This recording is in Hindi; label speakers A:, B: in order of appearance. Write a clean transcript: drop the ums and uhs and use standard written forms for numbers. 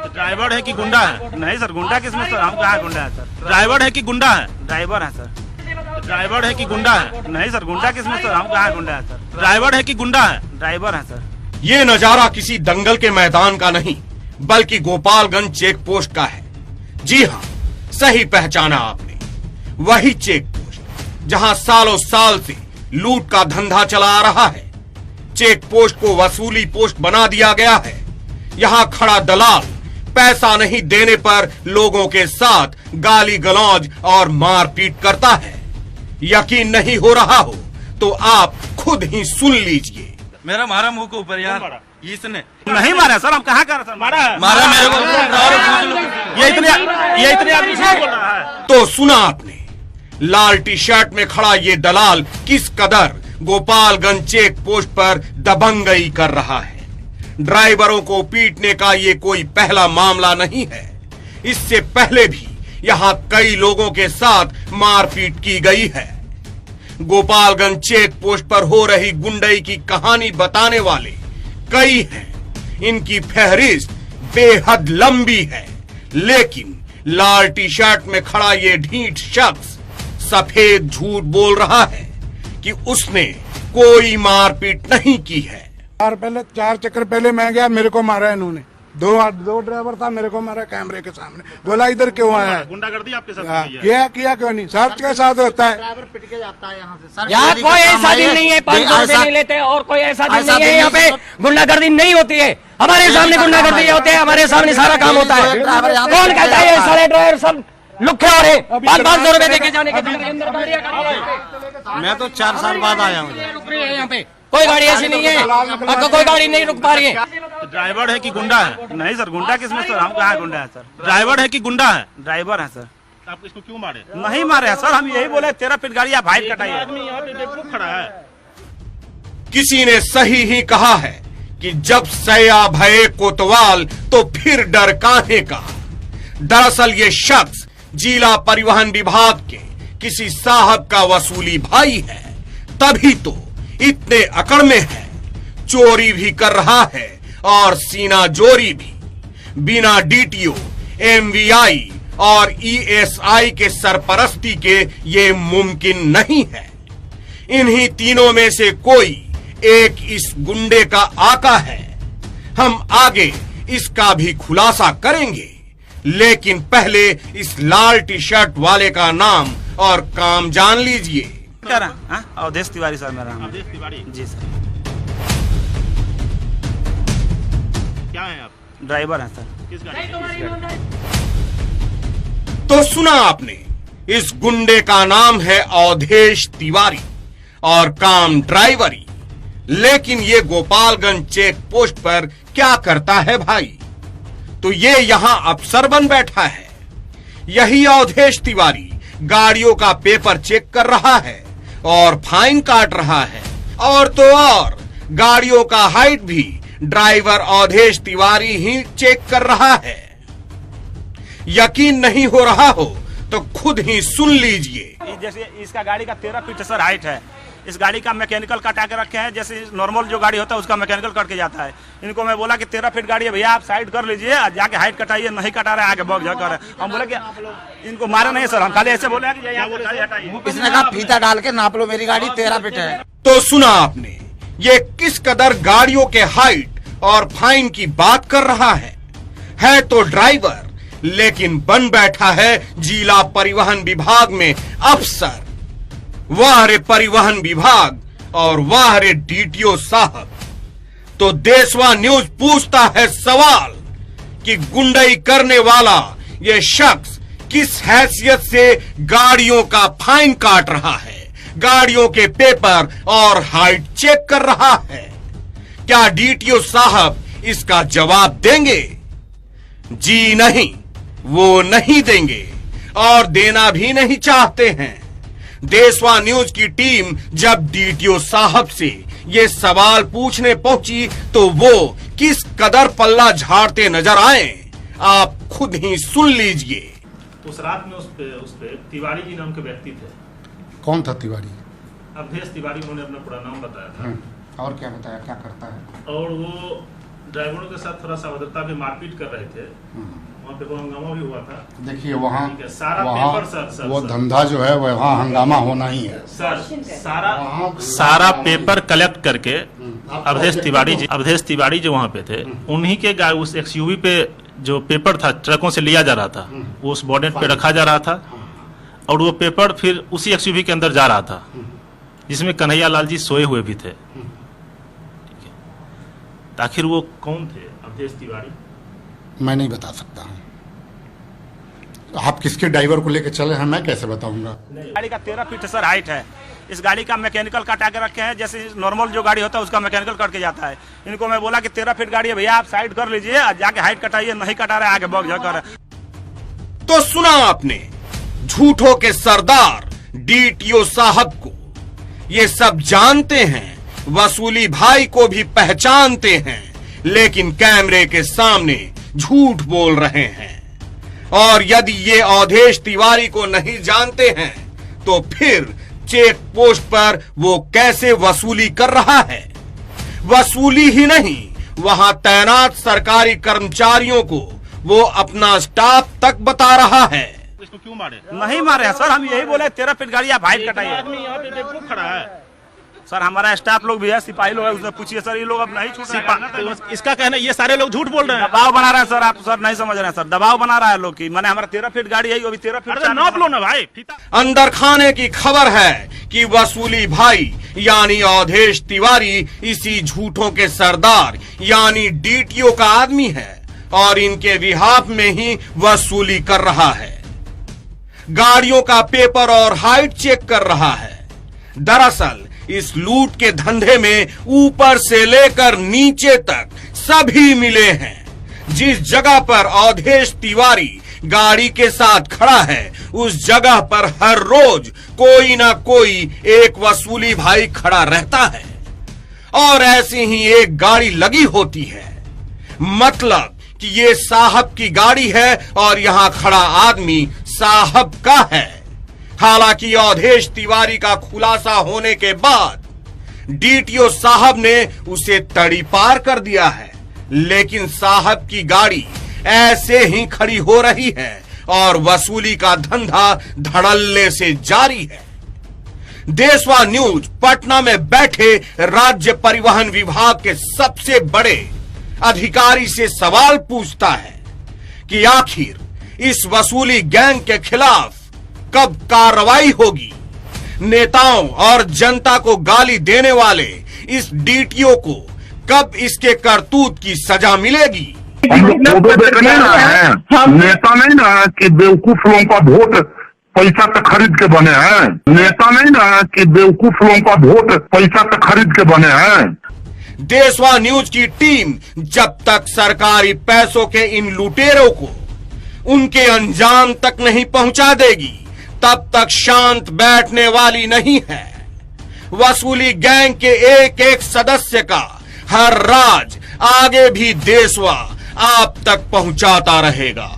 A: ड्राइवर है कि गुंडा है? नहीं सर, गुंडा किसमें सर? हम कहाँ गुंडा है सर? ड्राइवर है कि गुंडा है? ड्राइवर है सर। ड्राइवर है कि गुंडा है? नहीं सर, गुंडा किसमें सर? हम कहाँ गुंडा है सर? ड्राइवर है कि गुंडा है? ड्राइवर है सर।
B: ये नजारा किसी दंगल के मैदान का नहीं बल्कि गोपालगंज चेक पोस्ट का है। जी हाँ, सही पहचाना आपने, वही चेक पोस्ट जहां सालों साल से लूट का धंधा चला आ रहा है। चेक पोस्ट को वसूली पोस्ट बना दिया गया है। यहाँ खड़ा दलाल पैसा नहीं देने पर लोगों के साथ गाली गलौज और मारपीट करता है। यकीन नहीं हो रहा हो तो आप खुद ही सुन लीजिए।
C: मेरा मारा मुंह के ऊपर यार, इसने
A: नहीं मारा सर, हम कहाँ कर सर? मारा
C: मेरे को।
A: ये इतने आदमी से बोल रहा है।
B: तो सुना आपने, लाल टी शर्ट में खड़ा ये दलाल किस कदर गोपालगंज चेक पोस्ट पर दबंगई कर रहा है। ड्राइवरों को पीटने का ये कोई पहला मामला नहीं है। इससे पहले भी यहाँ कई लोगों के साथ मारपीट की गई है। गोपालगंज चेक पोस्ट पर हो रही गुंडई की कहानी बताने वाले कई हैं। इनकी फहरिस्त बेहद लंबी है, लेकिन लाल टी शर्ट में खड़ा ये ढीठ शख्स सफेद झूठ बोल रहा है कि उसने कोई मारपीट नहीं की है।
D: चार चक्कर पहले मैं गया, मेरे को मारा इन्होंने। दो ड्राइवर था, मेरे को मारा कैमरे के सामने। बोला इधर क्यों आया है?
A: गुंडागर्दी आपके साथ
D: किया क्यों नहीं? सर्च के साथ होता है।
E: ड्राइवर पिट के जाता है यहाँ से।
F: यहाँ कोई ऐसा दिन नहीं है 500 रुपए नहीं लेते और कोई ऐसा दिन नहीं है यहाँ पे गुंडागर्दी नहीं होती है। हमारे सामने गुंडागर्दी होते हैं, हमारे सामने सारा काम होता है। कौन कहता है सारे ड्राइवर सब लुखे हो रहे? 500 रुपए देके जाने के
C: मैं तो 4 साल बाद आया हूँ।
F: रुक रही है यहाँ पे, कोई गाड़ी ऐसी नहीं है, आपको कोई गाड़ी नहीं रुक पा रही है।
A: ड्राइवर है कि गुंडा है? नहीं सर, गुंडा किसमें सर? हम कहाँ गुंडा है सर? ड्राइवर है कि गुंडा है? ड्राइवर है सर।
C: आप इसको क्यों मारे?
A: नहीं मारे हैं सर, हम यही बोले 13 फीट गाड़ी आप हाइट कटाइए। आदमी यहाँ पे बेवकूफ खड़ा है।
B: किसी ने सही ही कहा है कि जब सया भये कोतवाल तो फिर डर काहे का। दरअसल ये शख्स जिला परिवहन विभाग के किसी साहब का वसूली भाई है, तभी तो इतने अकड़ में है। चोरी भी कर रहा है और सीना जोरी भी। बिना डीटीओ, एमवीआई और ईएसआई के सरपरस्ती के ये मुमकिन नहीं है। इन्हीं तीनों में से कोई एक इस गुंडे का आका है। हम आगे इसका भी खुलासा करेंगे, लेकिन पहले इस लाल टी शर्ट वाले का नाम और काम जान लीजिए।
A: क्या रहा? अवधेश तिवारी सर मेरा नाम।
C: अवधेश तिवारी
A: जी सर।
C: क्या है आप?
A: ड्राइवर है सर।
C: किस गाड़ी?
B: तो सुना आपने, इस गुंडे का नाम है अवधेश तिवारी और काम ड्राइवरी। लेकिन ये गोपालगंज चेक पोस्ट पर क्या करता है भाई? तो ये यहां अफसर बन बैठा है। यही अवधेश तिवारी गाड़ियों का पेपर चेक कर रहा है और फाइन काट रहा है। और तो और गाड़ियों का हाइट भी ड्राइवर अवधेश तिवारी ही चेक कर रहा है। यकीन नहीं हो रहा हो तो खुद ही सुन लीजिए।
A: जैसे इसका गाड़ी का 13 फीट सर हाइट है। इस गाड़ी का मैकेनिकल कटा के रखे हैं, जैसे नॉर्मल जो गाड़ी होता है उसका मैकेनिकल कट के जाता है। इनको मैं बोला कि 13 फीट गाड़ी है भैया, आप साइड कर लीजिए, जाके हाइट कटाइए। नहीं कटा रहे, आगे बग कर रहे। हम बोले कि इनको मारा नहीं सर, हम खाली ऐसे बोले कि
E: इसने कहा फीता डाल के नाप लो, मेरी गाड़ी 13 फीट है।
B: तो सुना आपने, ये किस कदर गाड़ियों के हाइट और फाइन की बात कर रहा है तो ड्राइवर, लेकिन बन बैठा है जिला परिवहन विभाग में अफसर। वाह रे परिवहन विभाग और वाह रे डीटीओ साहब। तो देशवा न्यूज पूछता है सवाल कि गुंडई करने वाला ये शख्स किस हैसियत से गाड़ियों का फाइन काट रहा है, गाड़ियों के पेपर और हाइट चेक कर रहा है? क्या डीटीओ साहब इसका जवाब देंगे? जी नहीं, वो नहीं देंगे और देना भी नहीं चाहते हैं। देशवा न्यूज की टीम जब डीटीओ साहब से ये सवाल पूछने पहुंची तो वो किस कदर पल्ला झाड़ते नजर आए, आप खुद ही सुन लीजिए।
C: उस रात में उस पे तिवारी जी नाम के व्यक्ति थे।
D: कौन था तिवारी?
C: अवधेश तिवारी, उन्होंने अपना पूरा नाम बताया था।
D: और क्या बताया, क्या करता है?
C: और वो ड्राइवरों के साथ थोड़ा सा अभद्रता में मारपीट कर रहे थे, वहाँ पे हंगामा भी हुआ था।
G: देखिए वहाँ
C: ठीक है, सारा
G: वहाँ
C: पेपर सर
G: वो धंधा जो है वहाँ हंगामा होना ही है।
C: सर सारा पेपर कलेक्ट करके अवधेश तिवारी जो वहाँ पे थे, उन्हीं के उस एक्सयूवी पे जो पेपर था ट्रकों से लिया जा रहा था, वो उस बॉनेट पे रखा जा रहा था और वो पेपर फिर उसी एक्सयूवी के अंदर जा रहा था, जिसमें कन्हैया लाल जी सोए हुए भी थे। ठीक है, आखिर वो कौन थे अवधेश तिवारी?
G: मैं नहीं बता सकता हूँ। आप किसके ड्राइवर को लेकर चले हैं मैं कैसे बताऊंगा।
A: गाड़ी का 13 फीट सर हाइट है। इस गाड़ी का मैकेनिकल कटा के रखे हैं, जैसे नॉर्मल जो गाड़ी होता है उसका मैकेनिकल कट के जाता है। इनको मैं बोला कि 13 फीट गाड़ी है भैया, आप साइड कर लीजिए, जाके हाइट कटाइए, नहीं कटा रहे आगे बग जाकर।
B: तो सुना आपने झूठों के सरदार डीटीओ साहब को। ये सब जानते हैं, वसूली भाई को भी पहचानते हैं, लेकिन कैमरे के सामने झूठ बोल रहे हैं। और यदि ये अवधेश तिवारी को नहीं जानते हैं तो फिर चेक पोस्ट पर वो कैसे वसूली कर रहा है। वसूली ही नहीं, वहां तैनात सरकारी कर्मचारियों को वो अपना स्टाफ तक बता रहा है।
C: इसको क्यों मारे?
A: नहीं मारे हैं सर, हम यही बोले 13 फीट गाड़ी आप हाइट कटाइए।
C: आदमी यहाँ पे बेवकूफ खड़ा है
A: सर, हमारा स्टाफ लोग भी है, सिपाही लोग है, उससे पूछिए सर, ये लोग अब नहीं छूट रहे हैं।
C: इसका कहना ये सारे लोग झूठ बोल रहे हैं।
A: दबाव बना रहे हैं सर, आप सर नहीं समझ रहे हैं सर, दबाव बना रहा है लोग की। मैंने हमारा 13 फीट गाड़ी है, वो भी 13 फीट
C: नाप लो ना भाई।
B: अंदर खाने की खबर है कि वसूली भाई यानी अवधेश तिवारी इसी झूठों के सरदार यानी डीटीओ का आदमी है और इनके विहाफ में ही वसूली कर रहा है। गाड़ियों का पेपर और हाइट चेक कर रहा है। दरअसल इस लूट के धंधे में ऊपर से लेकर नीचे तक सभी मिले हैं। जिस जगह पर अवधेश तिवारी गाड़ी के साथ खड़ा है, उस जगह पर हर रोज कोई ना कोई एक वसूली भाई खड़ा रहता है और ऐसी ही एक गाड़ी लगी होती है। मतलब कि ये साहब की गाड़ी है और यहां खड़ा आदमी साहब का है। हालांकि अवधेश तिवारी का खुलासा होने के बाद डीटीओ साहब ने उसे तड़ीपार कर दिया है, लेकिन साहब की गाड़ी ऐसे ही खड़ी हो रही है और वसूली का धंधा धड़ल्ले से जारी है। देशवा न्यूज पटना में बैठे राज्य परिवहन विभाग के सबसे बड़े अधिकारी से सवाल पूछता है कि आखिर इस वसूली गैंग के खिलाफ कब कार्रवाई होगी। नेताओं और जनता को गाली देने वाले इस डीटीओ को कब इसके करतूत की सजा मिलेगी।
H: हम लोग फोटो देखने हैं, नेता नहीं ना कि बेवकूफ लोगों का वोट पैसा पे खरीद के बने हैं। नेता नहीं ना कि बेवकूफ लोगों का वोट पैसा पे खरीद के बने हैं।
B: देशवा न्यूज की टीम जब तक सरकारी पैसों के इन लुटेरों को उनके अंजाम तक नहीं पहुंचा देगी, तब तक शांत बैठने वाली नहीं है। वसूली गैंग के एक एक सदस्य का हर राज आगे भी देशवा आप तक पहुंचाता रहेगा।